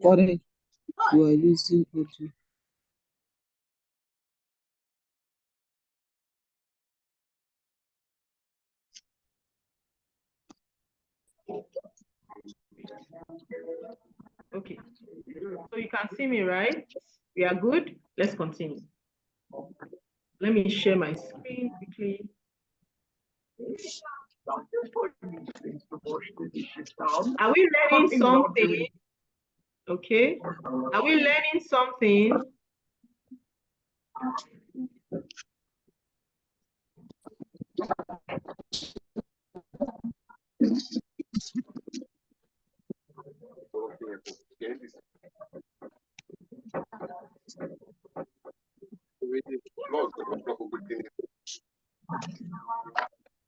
Correct. You are using audio. Okay, so you can see me, right? We are good. Let's continue. Let me share my screen quickly. Are we learning something? Okay. Are we learning something?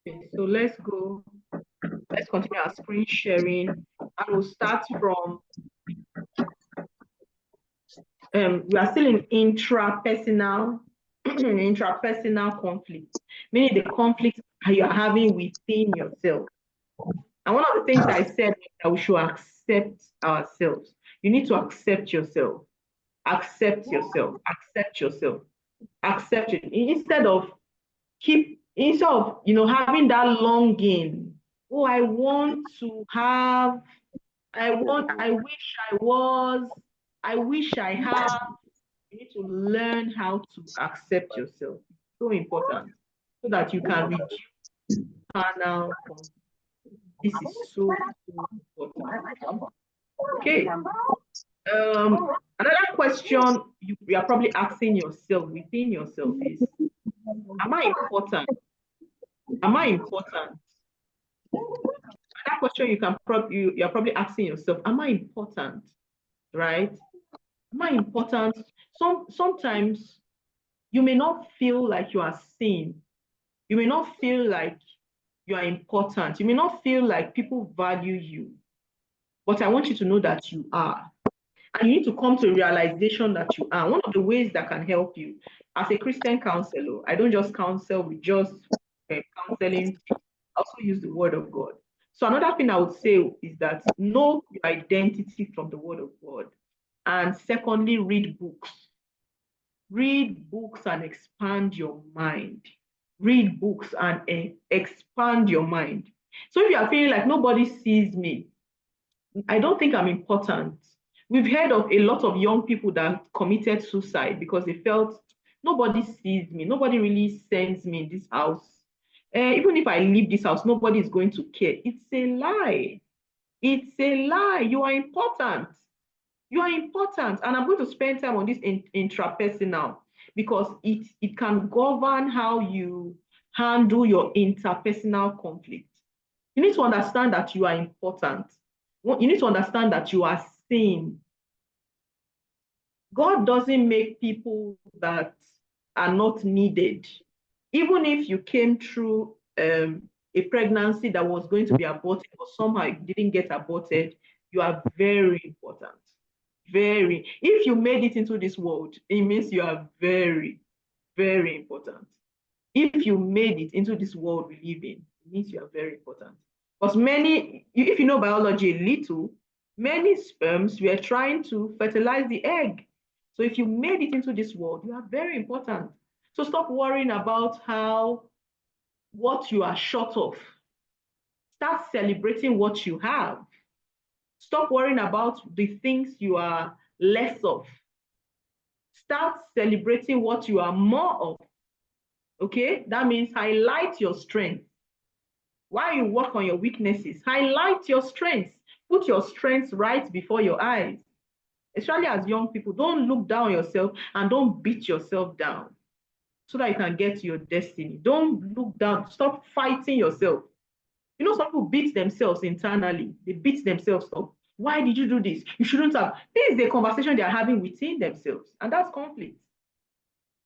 Okay, so let's go. Let's continue our screen sharing, and we'll start from. We are still in intrapersonal conflict, meaning the conflict you are having within yourself. And one of the things I said is that we should accept ourselves. You need to accept yourself. Accept yourself. Accept yourself. Accept it. Instead of having that longing. Oh, I want to have. I wish I was. I wish I have. You need to learn how to accept yourself. It's so important so that you can reduce carnal conflict. This is so important. Okay. Another question you are probably asking yourself within yourself is, am I important? Am I important? That question you're probably asking yourself, am I important? Right? Am I important? Sometimes you may not feel like you are seen. You may not feel like you are important. You may not feel like people value you. But I want you to know that you are. And you need to come to a realization that you are. One of the ways that can help you as a Christian counselor, I don't just counsel with just counseling, I also use the word of God. So another thing I would say is that know your identity from the word of God. And secondly, read books. Read books and expand your mind. Read books and expand your mind. So if you are feeling like nobody sees me, I don't think I'm important. We've heard of a lot of young people that committed suicide because they felt nobody sees me, nobody really sends me in this house. Even if I leave this house, nobody is going to care. It's a lie. It's a lie. You are important. You are important. And I'm going to spend time on this intrapersonal because it can govern how you handle your interpersonal conflict. You need to understand that you are important. You need to understand that you are seen. God doesn't make people that are not needed. Even if you came through a pregnancy that was going to be aborted, but somehow it didn't get aborted, you are very important. Very. If you made it into this world, it means you are very, very important. If you made it into this world we live in, it means you are very important. Because if you know biology a little, many sperms were trying to fertilize the egg. So if you made it into this world, you are very important. So stop worrying about what you are short of. Start celebrating what you have. Stop worrying about the things you are less of. Start celebrating what you are more of. Okay? That means highlight your strengths. While you work on your weaknesses, highlight your strengths. Put your strengths right before your eyes. Especially as young people, don't look down on yourself and don't beat yourself down so that you can get to your destiny. Don't look down. Stop fighting yourself. You know, some people beat themselves internally. They beat themselves up. Why did you do this? You shouldn't have. This is the conversation they are having within themselves, and that's conflict.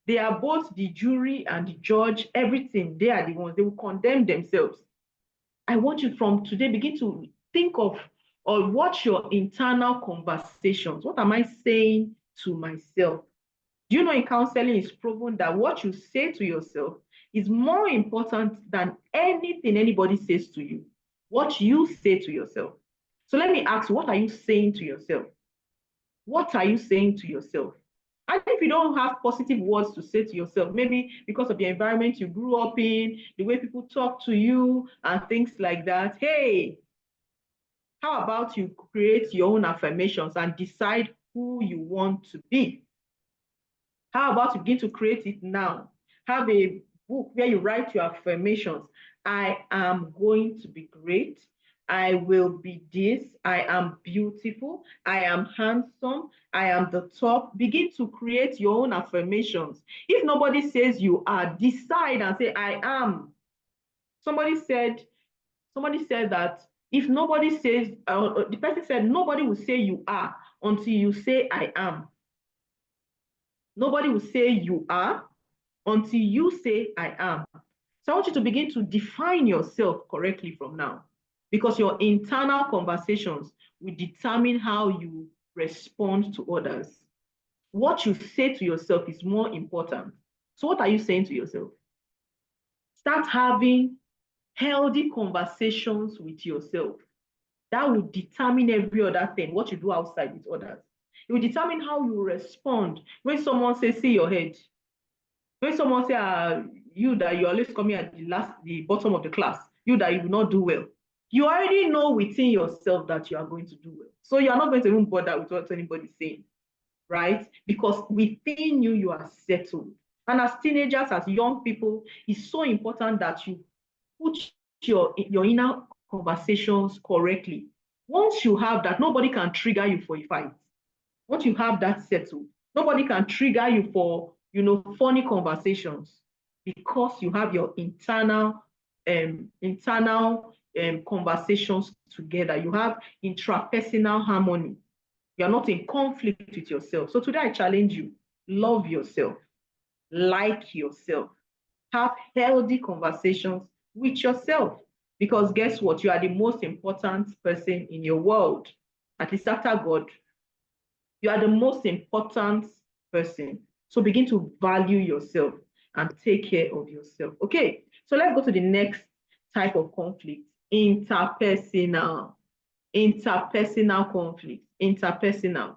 They are both the jury and the judge, everything. They are the ones. They will condemn themselves. I want you from today begin to think of or watch your internal conversations. What am I saying to myself? Do you know in counseling it's proven that what you say to yourself is more important than anything anybody says to you. What you say to yourself. So let me ask you, what are you saying to yourself? What are you saying to yourself? And if you don't have positive words to say to yourself, maybe because of the environment you grew up in, the way people talk to you, and things like that, hey, how about you create your own affirmations and decide who you want to be? How about you begin to create it now? Have a book where you write your affirmations. I am going to be great. I will be this. I am beautiful. I am handsome. I am the top. Begin to create your own affirmations. If nobody says you are, decide and say, I am. Somebody said that if nobody says, the person said, nobody will say you are until you say I am. Nobody will say you are until you say I am. So I want you to begin to define yourself correctly from now, because your internal conversations will determine how you respond to others. What you say to yourself is more important. So what are you saying to yourself? Start having healthy conversations with yourself. That will determine every other thing, what you do outside with others. It will determine how you respond when someone says, see your head. When someone says, you that you always coming at the bottom of the class, you that you will not do well. You already know within yourself that you are going to do well. So you are not going to even bother with what anybody's saying, right? Because within you, you are settled. And as teenagers, as young people, it's so important that you put your inner conversations correctly. Once you have that, nobody can trigger you for a fight. Once you have that settled, nobody can trigger you for, funny conversations, because you have your internal conversations together. You have intrapersonal harmony. You're not in conflict with yourself. So today I challenge you, love yourself, like yourself, have healthy conversations with yourself, because guess what? You are the most important person in your world, at least after God. You are the most important person. So begin to value yourself and take care of yourself. Okay, so let's go to the next type of conflict, interpersonal. Interpersonal conflict, interpersonal.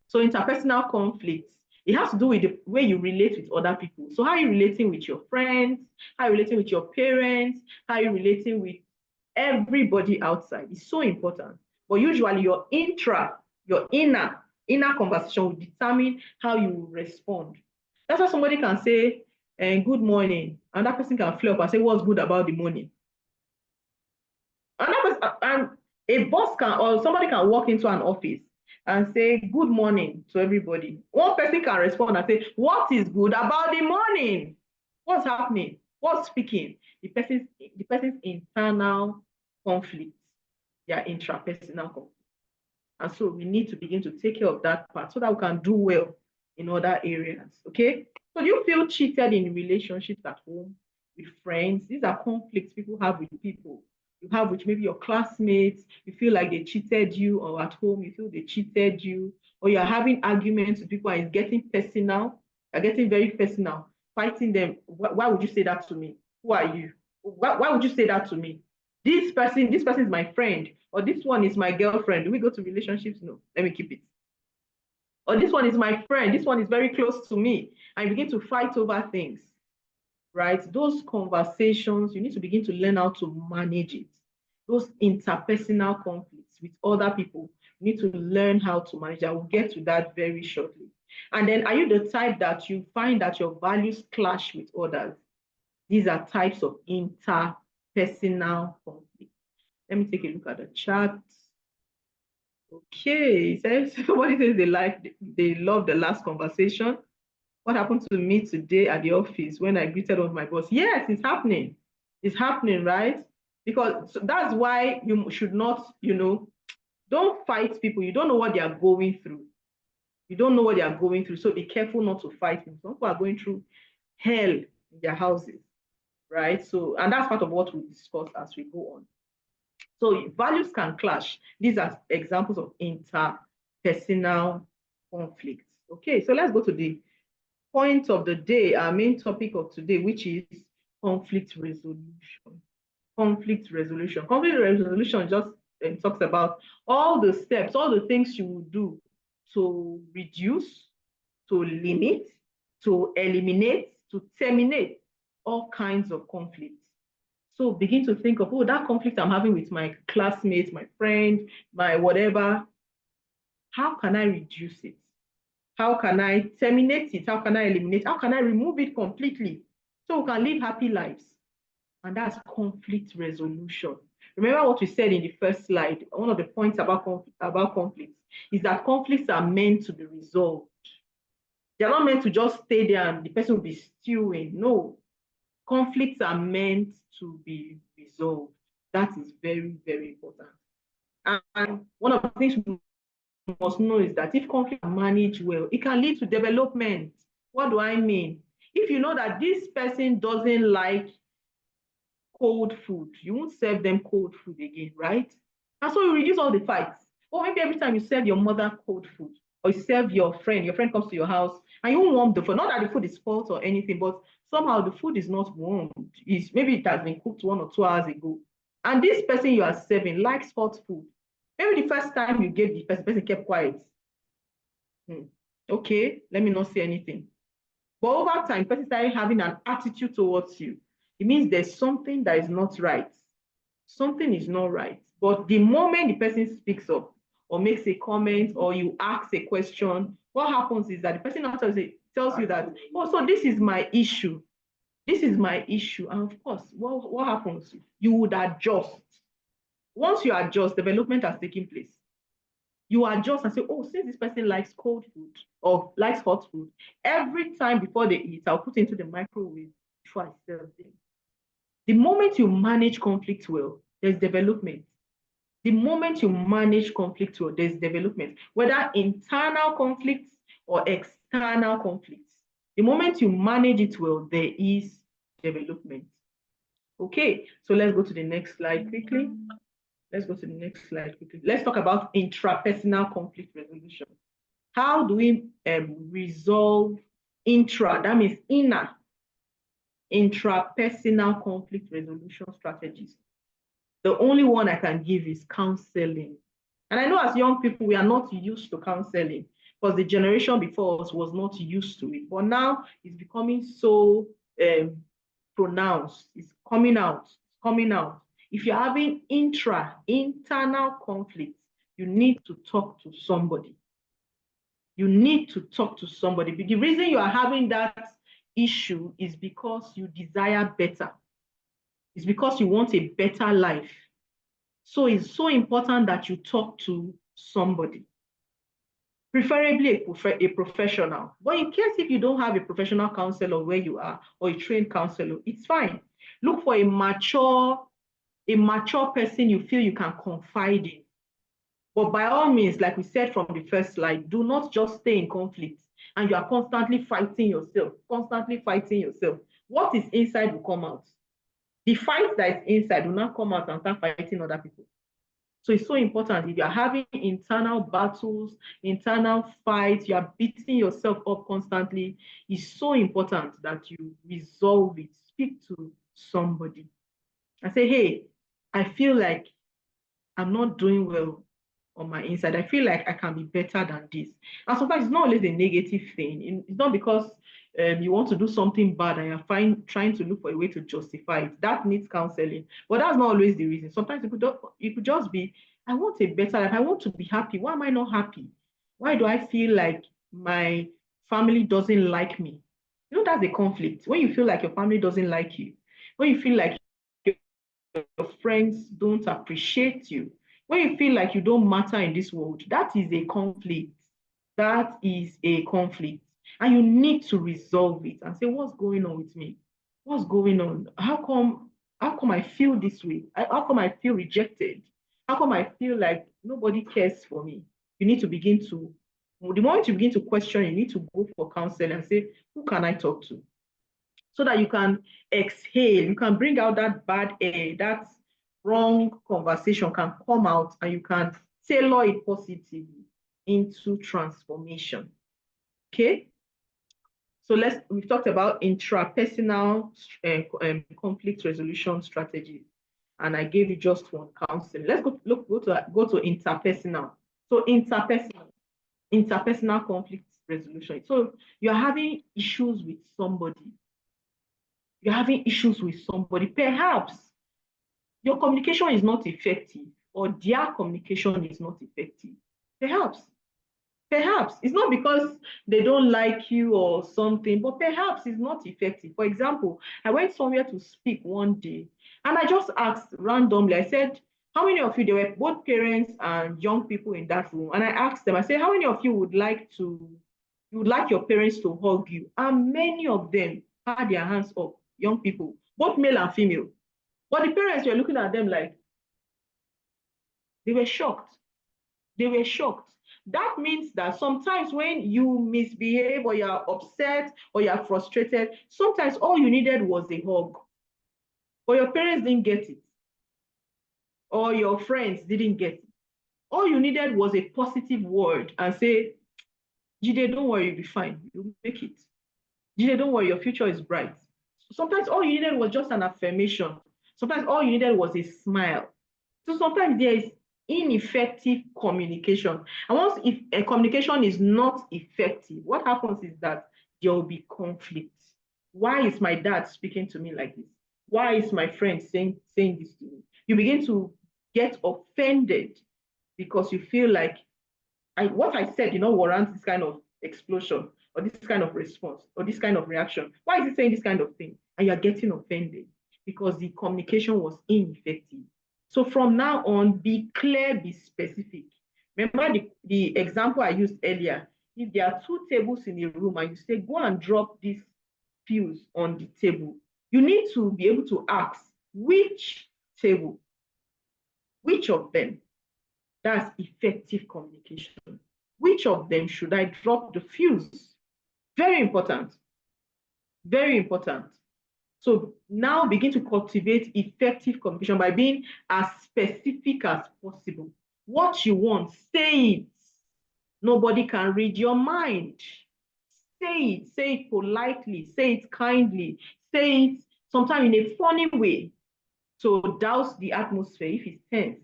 So interpersonal conflicts, it has to do with the way you relate with other people. So how are you relating with your friends? How are you relating with your parents? How are you relating with everybody outside? It's so important. But usually your inner conversation will determine how you respond. That's why somebody can say, good morning, and that person can flare up and say, what's good about the morning? And a boss can, or somebody can walk into an office and say good morning to everybody. One person can respond and say, what is good about the morning? What's happening? What's speaking? The person's internal conflicts, their intrapersonal conflicts. And so we need to begin to take care of that part so that we can do well in other areas. Okay. So do you feel cheated in relationships at home, with friends? These are conflicts people have with people. You have with maybe your classmates, you feel like they cheated you, or at home you feel they cheated you, or you're having arguments with people and it's getting personal, you're getting very personal, fighting them. Why would you say that to me? Who are you? Why would you say that to me? This person is my friend, or this one is my girlfriend. Do we go to relationships? No, let me keep it. Or this one is my friend, this one is very close to me, and you begin to fight over things. Right? Those conversations, you need to begin to learn how to manage it. Those interpersonal conflicts with other people, you need to learn how to manage. I will get to that very shortly. And then, are you the type that you find that your values clash with others? These are types of interpersonal conflict. Let me take a look at the chat. Okay, so somebody says they love the last conversation. What happened to me today at the office when I greeted one of my boss? Yes, it's happening. It's happening, right? Because that's why you should not, don't fight people. You don't know what they are going through. You don't know what they are going through. So be careful not to fight them. Some people are going through hell in their houses, right? So, and that's part of what we'll discuss as we go on. So values can clash. These are examples of interpersonal conflicts. Okay, so let's go to the point of the day, our main topic of today, which is conflict resolution. Conflict resolution. Conflict resolution just talks about all the steps, all the things you will do to reduce, to limit, to eliminate, to terminate all kinds of conflicts. So begin to think of, oh, that conflict I'm having with my classmates, my friend, my whatever. How can I reduce it? How can I terminate it? How can I eliminate? How can I remove it completely so we can live happy lives? And that's conflict resolution. Remember what we said in the first slide. One of the points about conflicts is that conflicts are meant to be resolved. They're not meant to just stay there and the person will be stewing. No, conflicts are meant to be resolved. That is very, very important. And one of the things we must know is that if conflict are managed well, it can lead to development. What do I mean? If you know that this person doesn't like cold food, you won't serve them cold food again, right? And so you reduce all the fights. Or maybe every time you serve your mother cold food, or you serve your friend comes to your house, and you won't warm the food. Not that the food is spoiled or anything, but somehow the food is not warmed. Maybe it has been cooked 1 or 2 hours ago. And this person you are serving likes hot food. Maybe the first time you gave the person kept quiet. Okay, let me not say anything. But over time, person started having an attitude towards you. It means there's something that is not right. Something is not right. But the moment the person speaks up or makes a comment or you ask a question, what happens is that the person tells you that, oh, so this is my issue. This is my issue. And of course, what happens? You would adjust. Once you adjust, development has taken place. You adjust and say, oh, since this person likes cold food or likes hot food, every time before they eat, I'll put it into the microwave before I serve them. The moment you manage conflict well, there's development. The moment you manage conflict well, there's development, whether internal conflicts or external conflicts. The moment you manage it well, there is development. Okay, so let's go to the next slide quickly. Let's talk about intrapersonal conflict resolution. How do we resolve that means intrapersonal conflict resolution strategies? The only one I can give is counseling. And I know as young people, we are not used to counseling because the generation before us was not used to it. But now it's becoming so pronounced. It's coming out. If you're having internal conflicts, you need to talk to somebody. You need to talk to somebody. But the reason you are having that issue is because you desire better. It's because you want a better life. So it's so important that you talk to somebody, preferably a professional. But in case if you don't have a professional counselor where you are or a trained counselor, it's fine. Look for a mature person you feel you can confide in. But by all means, like we said from the first slide, do not just stay in conflict and you are constantly fighting yourself. What is inside will come out. The fight that is inside will not come out and start fighting other people. So it's so important. If you're having internal battles, internal fights, you are beating yourself up constantly, it's so important that you resolve it. Speak to somebody and say, hey, I feel like I'm not doing well on my inside. I feel like I can be better than this. And sometimes it's not always a negative thing. It's not because you want to do something bad and you're trying to look for a way to justify it. That needs counseling. But that's not always the reason. Sometimes it could just be, I want a better life. I want to be happy. Why am I not happy? Why do I feel like my family doesn't like me? You know, that's a conflict. When you feel like your family doesn't like you, when you feel like your friends don't appreciate you, when you feel like you don't matter in this world, that is a conflict. That is a conflict. And you need to resolve it and say, what's going on with me? What's going on? How come I feel this way? How come I feel rejected? How come I feel like nobody cares for me? You need to the moment you begin to question, you need to go for counseling and say, who can I talk to? So that you can exhale, you can bring out that bad air, that wrong conversation can come out and you can tailor it positively into transformation. Okay? So we've talked about intrapersonal conflict resolution strategies, and I gave you just one, counseling. Let's go to interpersonal. So interpersonal conflict resolution. So you're having issues with somebody. You're having issues with somebody. Perhaps your communication is not effective, or their communication is not effective. Perhaps it's not because they don't like you or something, but perhaps it's not effective. For example, I went somewhere to speak one day, and I just asked randomly, I said, how many of you, there were both parents and young people in that room, and I asked them, I said, how many of you would like your parents to hug you? And many of them had their hands up, young people, both male and female. But the parents were looking at them like, they were shocked. They were shocked. That means that sometimes when you misbehave, or you're upset, or you're frustrated, sometimes all you needed was a hug. Or your parents didn't get it, or your friends didn't get it. All you needed was a positive word and say, Jide, don't worry, you'll be fine. You'll make it. Jide, don't worry, your future is bright. Sometimes all you needed was just an affirmation. Sometimes all you needed was a smile. So sometimes there is ineffective communication. And once if a communication is not effective, what happens is that there will be conflict. Why is my dad speaking to me like this? Why is my friend saying this to me? You begin to get offended because you feel like what I said, warrants this kind of explosion, or this kind of response, or this kind of reaction. Why is he saying this kind of thing? And you're getting offended because the communication was ineffective. So from now on, be clear, be specific. Remember the example I used earlier. If there are two tables in a room and you say, go and drop this fuse on the table, you need to be able to ask, which table? Which of them? That's effective communication. Which of them should I drop the fuse? Very important. Very important. So now begin to cultivate effective communication by being as specific as possible. What you want, say it. Nobody can read your mind. Say it politely, say it kindly, say it sometimes in a funny way to douse the atmosphere if it's tense.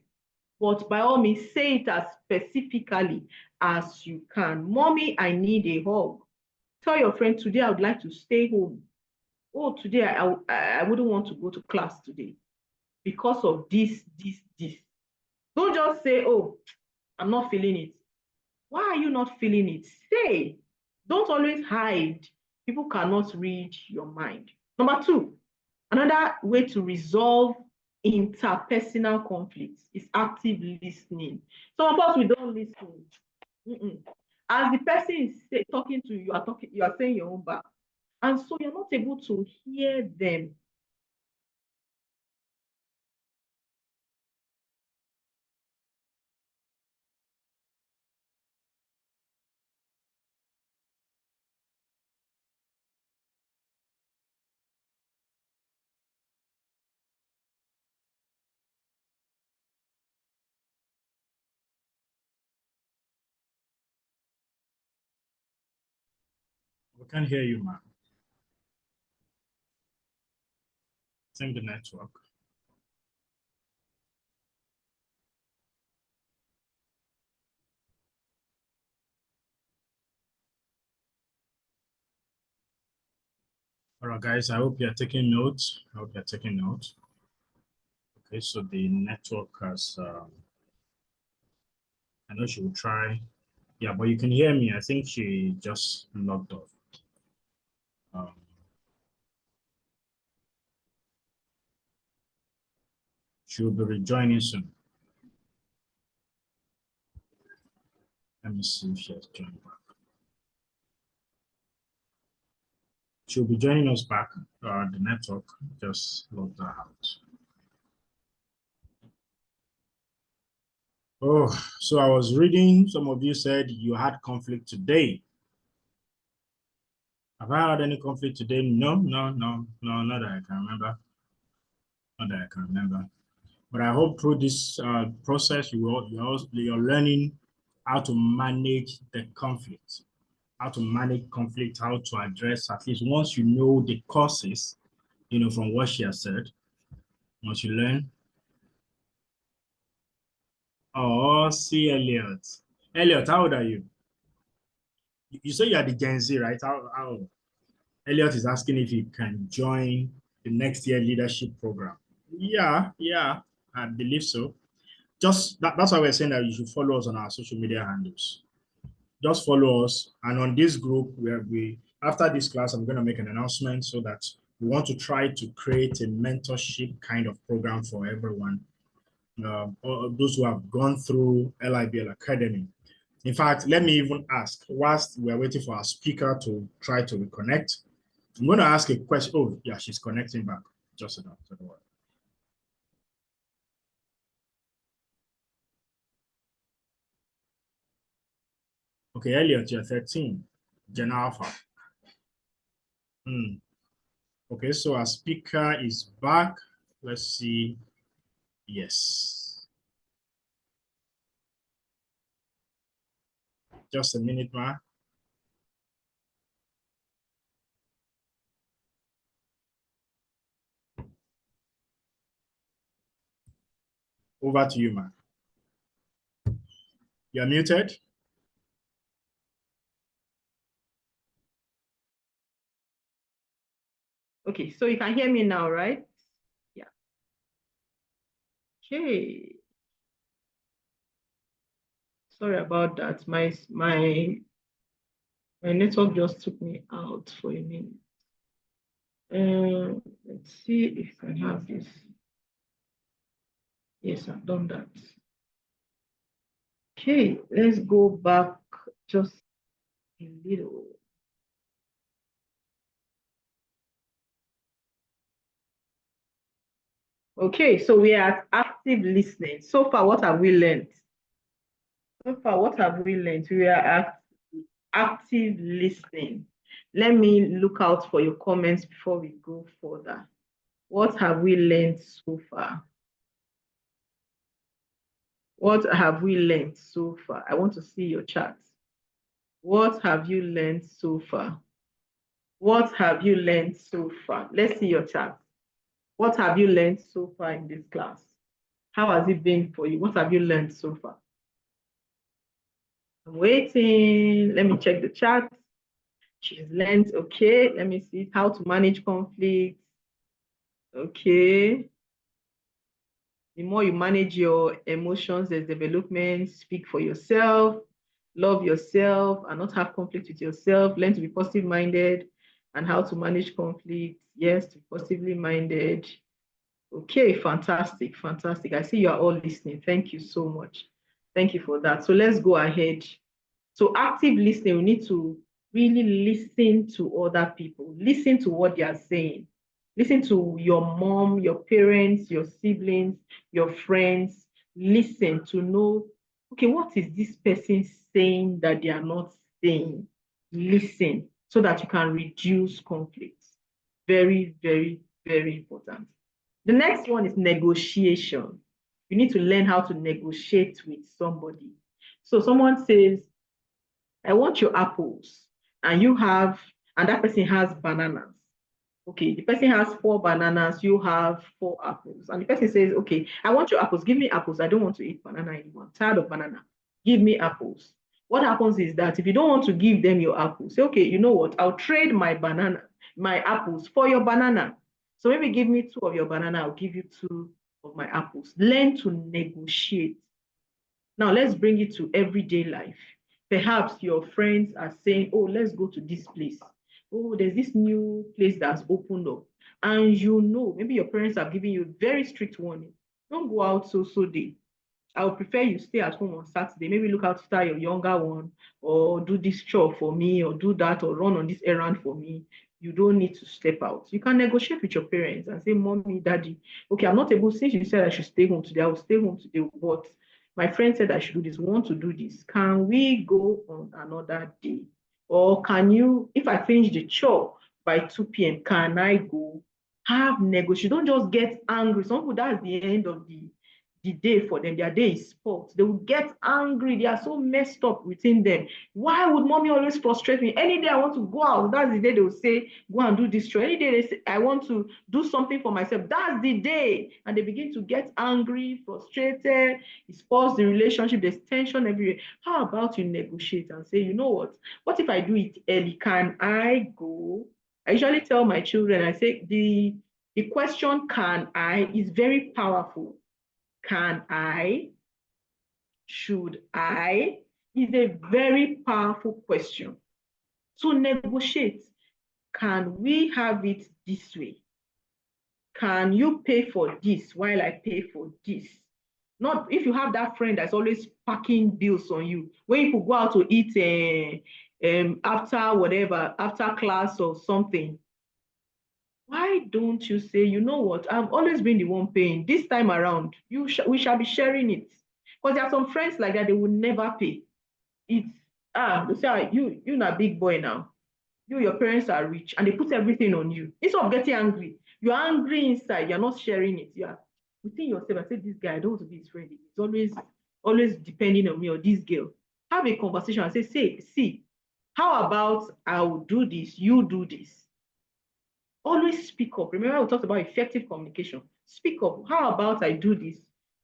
But by all means, say it as specifically as you can. Mommy, I need a hug. Tell your friend, today I would like to stay home. Oh, today I wouldn't want to go to class today because of this. Don't just say, oh, I'm not feeling it. Why are you not feeling it? Say. Don't always hide. People cannot read your mind. Number two, another way to resolve interpersonal conflicts is active listening. Some of us, we don't listen. As the person is talking to you, you are saying your own back. And so you're not able to hear them. We can't hear you, ma'am. Send the network. All right, guys, I hope you're taking notes. Okay, so the network has, I know she will try. Yeah, but you can hear me. I think she just logged off. She'll be rejoining soon. Let me see if she has joined back. She'll be joining us back. The network just logged her out. Oh, so I was reading, some of you said you had conflict today. Have I had any conflict today? No, not that I can remember. But I hope through this process, you're learning how to manage the conflict, how to manage conflict, how to address, at least once you know the causes, from what she has said, once you learn. Oh, see Elliot. Elliot, how old are you? You say you are the Gen Z, right? How Elliot is asking if you can join the next year leadership program. Yeah, I believe so. Just that's why we're saying that you should follow us on our social media handles. Just follow us. And on this group, where we after this class, I'm going to make an announcement so that we want to try to create a mentorship kind of program for everyone. Those who have gone through LIBL Academy. In fact, let me even ask, whilst we're waiting for our speaker to try to reconnect, I'm going to ask a question. Oh, yeah, she's connecting back. Just enough. Okay, Elliot, you're 13. Gen Alpha. Okay, so our speaker is back. Let's see. Yes. Just a minute, ma. Over to you, ma. You're muted. Okay, so you can hear me now, right? Yeah. Okay. Sorry about that. My network just took me out for a minute. Let's see if I have this. Yes, I've done that. Okay, let's go back just a little. Okay, so we are at active listening. So far, what have we learned? So far, what have we learned? We are at active listening. Let me look out for your comments before we go further. What have we learned so far? What have we learned so far? I want to see your charts. What have you learned so far? What have you learned so far? Let's see your chart. What have you learned so far in this class? How has it been for you? What have you learned so far? I'm waiting. Let me check the chart. She's learned, okay. Let me see how to manage conflict. Okay. The more you manage your emotions, there's development. Speak for yourself, love yourself, and not have conflict with yourself. Learn to be positive minded and how to manage conflict. Yes, to be positively minded. Okay, fantastic, fantastic. I see you are all listening. Thank you so much. Thank you for that. So let's go ahead. So active listening, we need to really listen to other people. Listen to what they are saying. Listen to your mom, your parents, your siblings, your friends. Listen to know, okay, what is this person saying that they are not saying? Listen so that you can reduce conflicts. Very, very, very important. The next one is negotiation. You need to learn how to negotiate with somebody. So someone says, I want your apples, and that person has bananas. Okay, the person has 4 bananas, you have 4 apples. And the person says, okay, I want your apples, give me apples. I don't want to eat banana anymore. I'm tired of banana. Give me apples. What happens is that if you don't want to give them your apples, say, okay, you know what? I'll trade my apples for your banana. So maybe give me 2 of your banana, I'll give you 2 of my apples. Learn to negotiate. Now let's bring it to everyday life. Perhaps your friends are saying, oh, let's go to this place. Oh, there's this new place that's opened up. And maybe your parents have given you a very strict warning. Don't go out so day. I would prefer you stay at home on Saturday. Maybe look after your younger one, or do this chore for me, or do that, or run on this errand for me. You don't need to step out. You can negotiate with your parents and say, Mommy, Daddy, okay, I'm not able, since you said I should stay home today, I will stay home today, but my friend said I should do this, want to do this. Can we go on another day? Or can you, if I finish the chore by 2 p.m., can I go? Have negotiation. Don't just get angry. Some people, that's the end of the the day for them. Their day is sports. They will get angry. They are so messed up within them. Why would mommy always frustrate me? Any day I want to go out, that's the day they will say, go and do this. Any day they say, I want to do something for myself, that's the day. And they begin to get angry, frustrated. It spoils the relationship. There's tension everywhere. How about you negotiate and say, you know what? What if I do it early? Can I go? I usually tell my children, I say, the question, can I, is very powerful. Can I? Should I? Is a very powerful question. So negotiate. Can we have it this way? Can you pay for this while I pay for this? Not if you have that friend that's always packing bills on you. When you could go out to eat after whatever, after class or something, why don't you say, you know what, I've always been the one paying. This time around, we shall be sharing it. Because there are some friends like that, they will never pay. It's, they say, you're not a big boy now. Your parents are rich, and they put everything on you. Instead of getting angry, you're angry inside, you're not sharing it. You are within yourself. I say, this guy, I don't want to be his friend. He's always depending on me, or this girl. Have a conversation and say, see, how about I'll do this, you do this. Always speak up. Remember, we talked about effective communication. Speak up. How about I do this,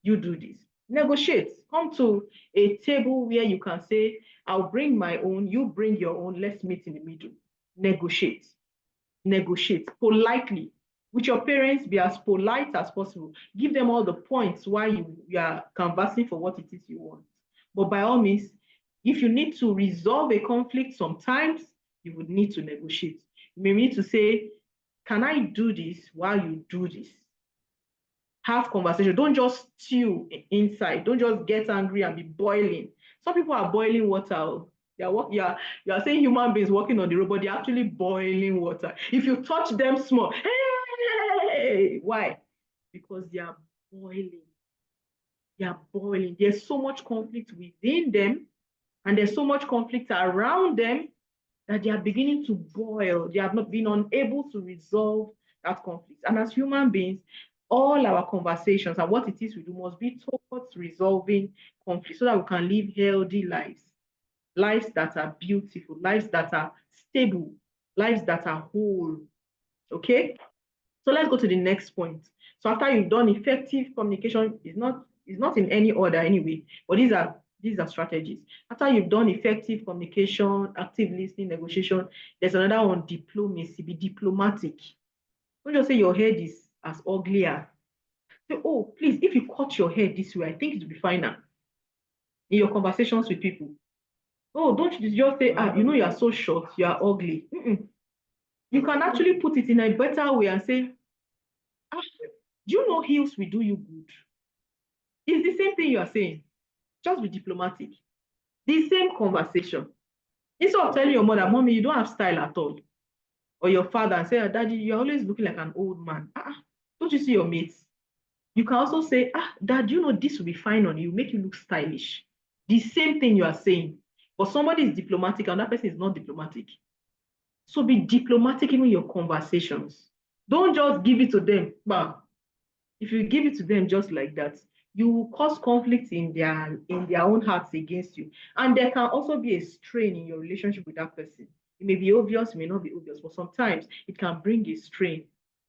you do this? Negotiate. Come to a table where you can say, I'll bring my own, you bring your own, let's meet in the middle. Negotiate. Negotiate politely. With your parents, be as polite as possible. Give them all the points why you are canvassing for what it is you want. But by all means, if you need to resolve a conflict sometimes, you would need to negotiate. You may need to say, can I do this while you do this? Have conversation. Don't just stew inside. Don't just get angry and be boiling. Some people are boiling water. You are saying human beings walking on the road, but they're actually boiling water. If you touch them small, hey, why? Because they are boiling. They are boiling. There's so much conflict within them, and there's so much conflict around them that they are beginning to boil. They have not been unable to resolve that conflict. And as human beings, all our conversations and what it is we do must be towards resolving conflict so that we can live healthy lives, lives that are beautiful, lives that are stable, lives that are whole. Okay? So let's go to the next point. So after you've done effective communication, is not in any order anyway, but these are strategies. After you've done effective communication, active listening, negotiation, there's another one, diplomacy. Be diplomatic. Don't just say your head is as ugly as. Say, oh, please, if you cut your hair this way, I think it will be finer. In your conversations with people. Oh, don't you just say, you are so short, you are ugly. You can actually put it in a better way and say, do you know heels will do you good? It's the same thing you are saying. Just be diplomatic. The same conversation. Instead of telling your mother, mommy, you don't have style at all. Or your father and say, daddy, you're always looking like an old man. Don't you see your mates? You can also say, dad, you know this will be fine on you, make you look stylish. The same thing you are saying. But somebody is diplomatic and that person is not diplomatic. So be diplomatic in your conversations. Don't just give it to them. But if you give it to them just like that, you will cause conflict in their own hearts against you. And there can also be a strain in your relationship with that person. It may be obvious, it may not be obvious, but sometimes it can bring a strain.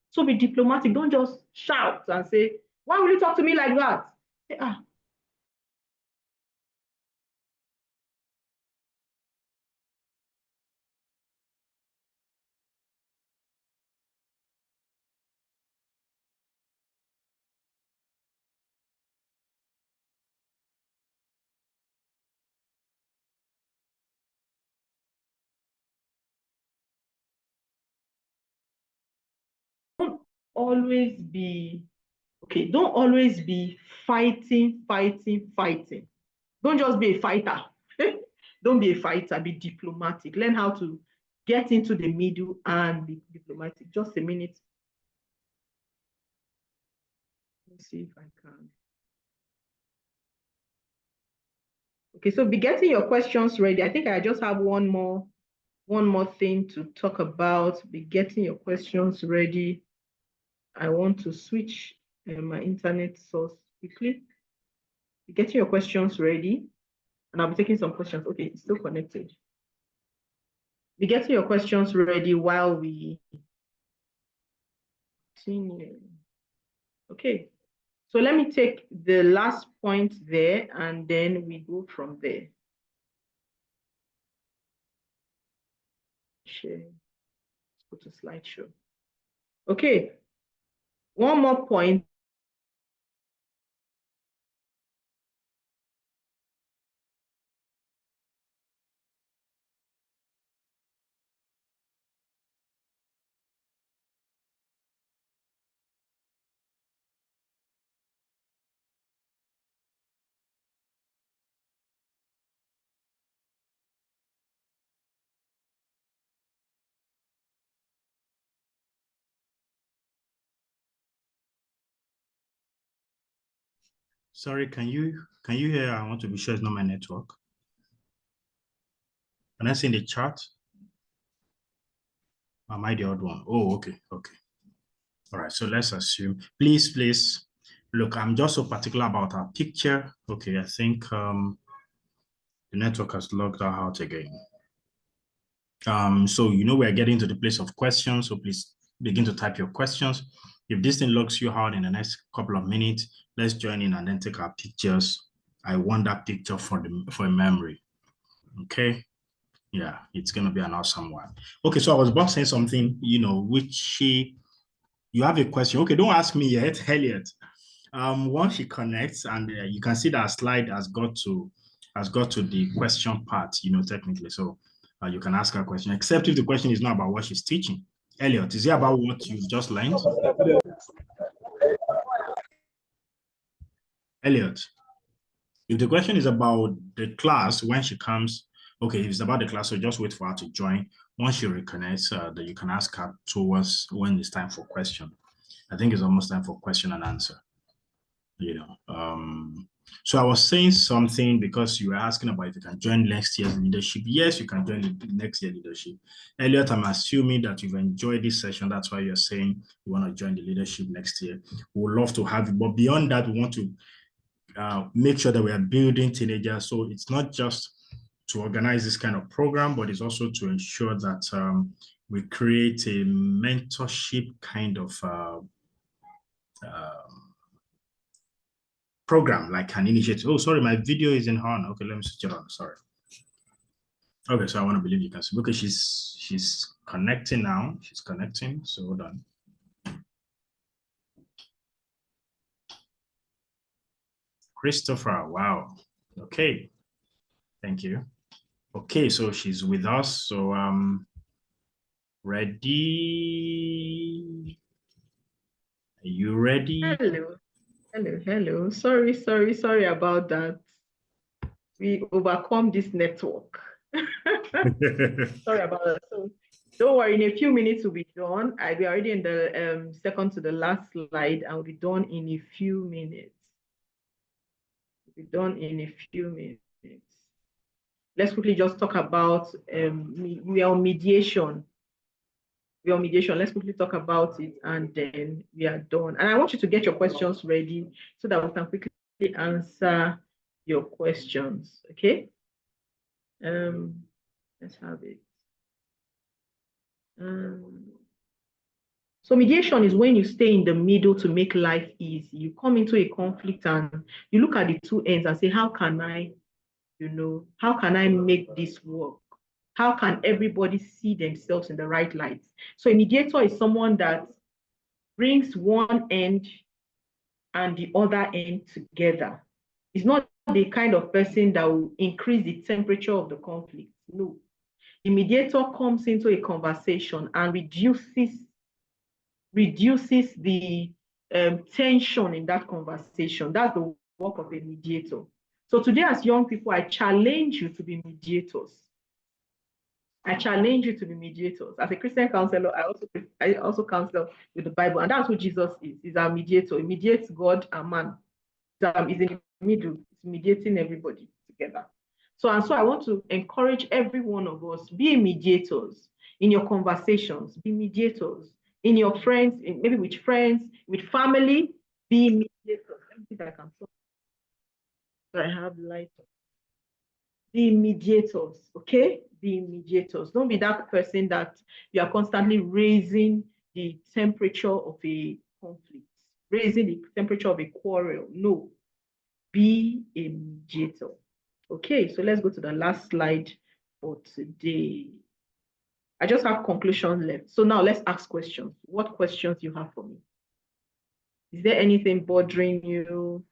So be diplomatic. Don't just shout and say, why will you talk to me like that? Say, always be, okay, don't always be fighting. Don't just be a fighter. Don't be a fighter, be diplomatic. Learn how to get into the middle and be diplomatic. Just a minute. Let's see if I can. Okay, so be getting your questions ready. I think I just have one more thing to talk about. Be getting your questions ready. I want to switch my internet source quickly. You're getting your questions ready, and I'll be taking some questions. Okay, it's still connected. Be getting your questions ready while we continue. Okay, so let me take the last point there, and then we go from there. Share. Let's go to slideshow. Okay, one more point. Sorry, can you hear? I want to be sure it's not my network. Can I see in the chat? Am I the odd one? Oh, okay. All right, so let's assume. Please, look, I'm just so particular about our picture. Okay, I think the network has logged out again. So we're getting to the place of questions, so please begin to type your questions. If this thing logs you out in the next couple of minutes, let's join in and then take our pictures. I want that picture for a memory. Okay. Yeah, it's gonna be an awesome one. Okay, so I was about saying something, which you have a question. Okay, don't ask me yet, Elliot. Once she connects, and you can see that slide has got to the question part, technically. So you can ask her a question, except if the question is not about what she's teaching. Elliot, is it about what you've just learned? Elliot, if the question is about the class when she comes, okay, if it's about the class, so just wait for her to join. Once she reconnects, then you can ask her towards when it's time for question. I think it's almost time for question and answer. So I was saying something because you were asking about if you can join next year's leadership. Yes, you can join the next year leadership. Elliot, I'm assuming that you've enjoyed this session. That's why you're saying you want to join the leadership next year. We would love to have you, but beyond that, we want to make sure that we are building teenagers. So it's not just to organize this kind of program, but it's also to ensure that we create a mentorship kind of program, like an initiative. Oh, sorry, my video isn't on. Okay, let me switch it on. Sorry. Okay, so I want to believe you can see. Okay, she's connecting now. She's connecting. So hold on. Christopher, wow. Okay, thank you. Okay, so she's with us. So ready? Are you ready? Hello. Sorry about that. We overcome this network. Sorry about that. So don't worry, in a few minutes we'll be done. I'll be already in the second to the last slide. I'll be done in a few minutes. We'll be done in a few minutes. Let's quickly just talk about we are on mediation. Let's quickly talk about it, and then we are done. And I want you to get your questions ready so that we can quickly answer your questions. Okay. Let's have it. So mediation is when you stay in the middle to make life easy. You come into a conflict and you look at the two ends and say, how can I make this work? How can everybody see themselves in the right light? So a mediator is someone that brings one end and the other end together. It's not the kind of person that will increase the temperature of the conflict. No. The mediator comes into a conversation and reduces the tension in that conversation. That's the work of a mediator. So today, as young people, I challenge you to be mediators. As a Christian counselor, I also counsel with the Bible, and that's who Jesus is. He's our mediator. He mediates God and man. He's in the middle. He's mediating everybody together. So I want to encourage every one of us, be mediators in your conversations, be mediators in your friends, maybe with friends, with family, be mediators. Let me see if I can talk. So I have light. The mediators, okay? The mediators. Don't be that person that you are constantly raising the temperature of a conflict, raising the temperature of a quarrel. No, be a mediator. Okay, so let's go to the last slide for today. I just have conclusion left. So now let's ask questions. What questions you have for me? Is there anything bothering you?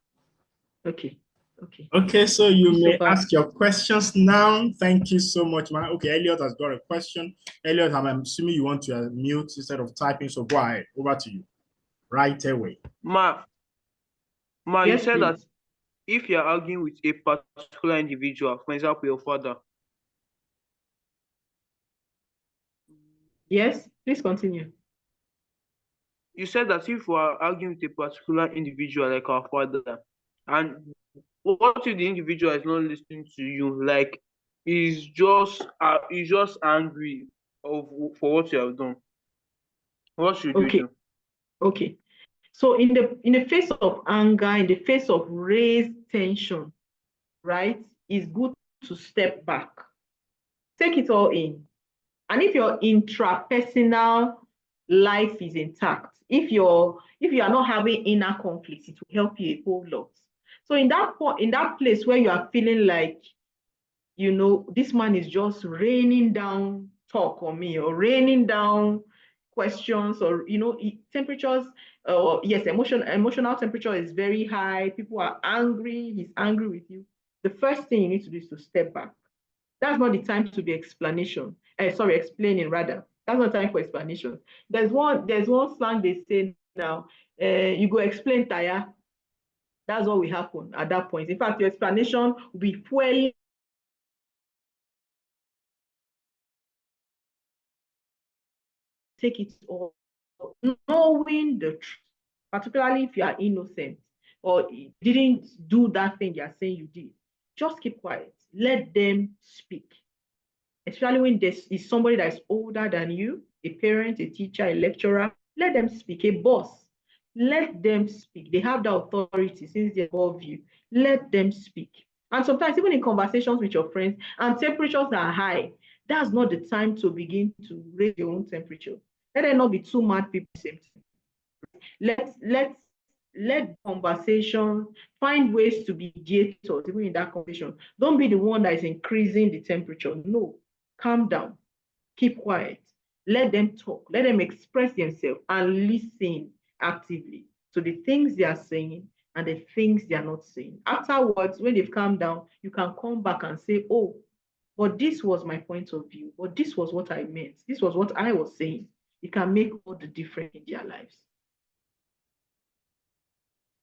Okay. Okay. Okay, so you may So ask your questions now. Thank you so much, man. Okay, Elliot has got a question. Elliot, I'm assuming you want to mute instead of typing, so go ahead. Over to you. Right away. Ma, yes, you said please. that if you're arguing with a particular individual, for example, your father. Yes, please continue. You said that if we are arguing with a particular individual, like our father, and what if the individual is not listening to you, like he's just angry for what you have done? What should you do? Okay. So in the face of anger, in the face of raised tension, right, it's good to step back. Take it all in. And if your intrapersonal life is intact, if you are not having inner conflicts, it will help you a whole lot. So in that place where you are feeling like, this man is just raining down talk on me, or raining down questions, or temperatures, yes, emotional temperature is very high, people are angry, he's angry with you. The first thing you need to do is to step back. That's not the time to be explaining rather. That's not time for explanation. There's one slang they say now, you go explain tire. That's what will happen at that point. In fact, your explanation will be fueling. Take it all, knowing the truth, particularly if you are innocent or didn't do that thing they are saying you did. Just keep quiet. Let them speak. Especially when there is somebody that is older than you, a parent, a teacher, a lecturer, let them speak. A boss, let them speak. They have the authority since they're above you. Let them speak. And sometimes even in conversations with your friends, and temperatures are high, that's not the time to begin to raise your own temperature. Let there not be two mad people at the same time. Let conversation, find ways to be mediators even in that conversation. Don't be the one that is increasing the temperature. No, calm down, keep quiet, let them talk, let them express themselves, and listen actively to the things they are saying and the things they are not saying. Afterwards, when they've calmed down, you can come back and say, oh, but this was my point of view, but this was what I meant, this was what I was saying. It can make all the difference in their lives.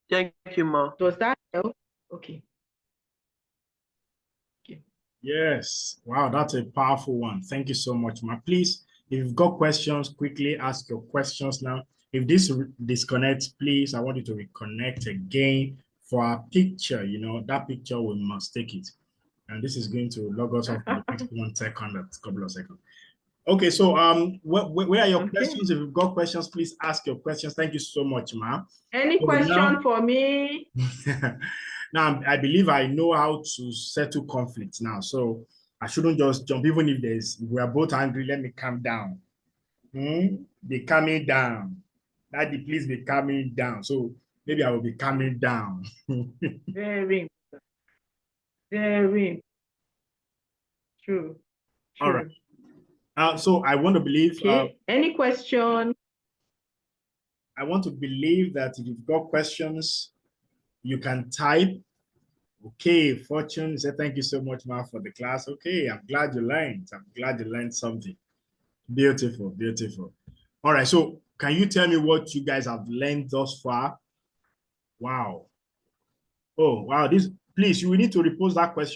Thank you, Ma. Does that help? Okay. Yes. Wow, that's a powerful one. Thank you so much, Ma. Please, if you've got questions, quickly ask your questions now. If this disconnects, please, I want you to reconnect again for our picture. That picture, we must take it. And this is going to log us off for the next 1 second, a couple of seconds. Okay, so where are your questions? If you've got questions, please ask your questions. Thank you so much, Ma. Any question for me? Now, I believe I know how to settle conflicts now, so I shouldn't just jump, even if we are both angry. Let me calm down. Be calming down. Daddy, please be calming down. So maybe I will be calming down. Very important. Very true. All right. So I want to believe. Okay. Any question? I want to believe that if you've got questions, you can type. Okay, Fortune said, thank you so much, Ma, for the class. Okay, I'm glad you learned. I'm glad you learned something. Beautiful, beautiful. All right, so can you tell me what you guys have learned thus far? Wow. Oh, wow. Please, you will need to repost that question.